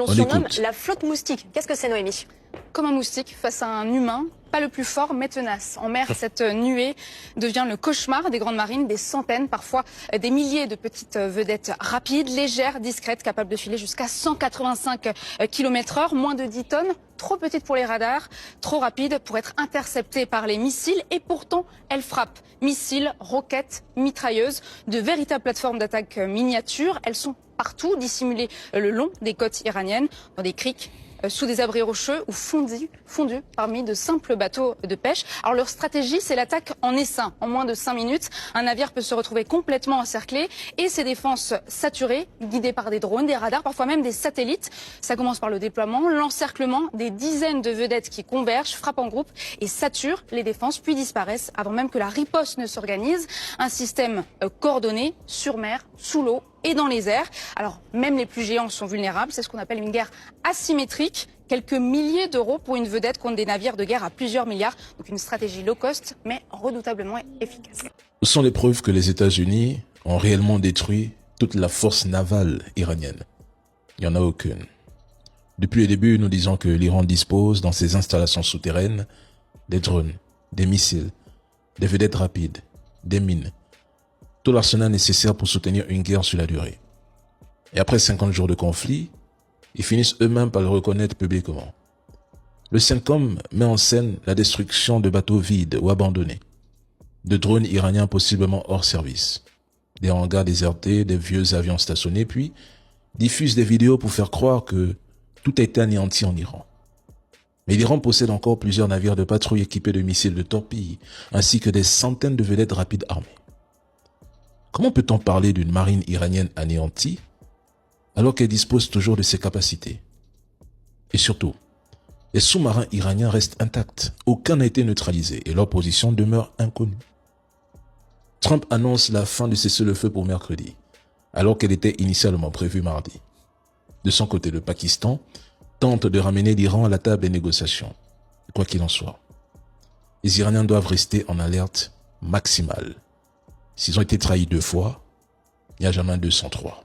l'on surnomme la flotte moustique. Qu'est-ce que c'est, Noémie? Comme un moustique face à un humain, pas le plus fort mais tenace. En mer, cette nuée devient le cauchemar des grandes marines, des centaines, parfois des milliers de petites vedettes rapides, légères, discrètes, capables de filer jusqu'à 185 km/h, moins de 10 tonnes, trop petites pour les radars, trop rapides pour être interceptées par les missiles et pourtant elles frappent. Missiles, roquettes, mitrailleuses, de véritables plateformes d'attaque miniatures, elles sont partout, dissimulées le long des côtes iraniennes, dans des criques, sous des abris rocheux ou fondus parmi de simples bateaux de pêche. Alors leur stratégie, c'est l'attaque en essaim. En moins de 5 minutes, un navire peut se retrouver complètement encerclé et ses défenses saturées, guidées par des drones, des radars, parfois même des satellites. Ça commence par le déploiement, l'encerclement, des dizaines de vedettes qui convergent, frappent en groupe et saturent les défenses, puis disparaissent avant même que la riposte ne s'organise. Un système coordonné, sur mer, sous l'eau et dans les airs. Alors même les plus géants sont vulnérables, c'est ce qu'on appelle une guerre asymétrique. Quelques milliers d'euros pour une vedette contre des navires de guerre à plusieurs milliards. Donc une stratégie low cost mais redoutablement efficace. Ce sont les preuves que les États-Unis ont réellement détruit toute la force navale iranienne. Il n'y en a aucune. Depuis le début, nous disons que l'Iran dispose dans ses installations souterraines des drones, des missiles, des vedettes rapides, des mines, tout l'arsenal nécessaire pour soutenir une guerre sur la durée. Et après 50 jours de conflit, ils finissent eux-mêmes par le reconnaître publiquement. Le CENTCOM met en scène la destruction de bateaux vides ou abandonnés, de drones iraniens possiblement hors service, des hangars désertés, des vieux avions stationnés, puis diffuse des vidéos pour faire croire que tout a été anéanti en Iran. Mais l'Iran possède encore plusieurs navires de patrouille équipés de missiles de torpilles, ainsi que des centaines de vedettes rapides armées. Comment peut-on parler d'une marine iranienne anéantie alors qu'elle dispose toujours de ses capacités? Et surtout, les sous-marins iraniens restent intacts, aucun n'a été neutralisé et leur position demeure inconnue. Trump annonce la fin du cessez-le-feu pour mercredi, alors qu'elle était initialement prévue mardi. De son côté, le Pakistan tente de ramener l'Iran à la table des négociations. Quoi qu'il en soit, les Iraniens doivent rester en alerte maximale. S'ils ont été trahis 2 fois, il n'y a jamais 203.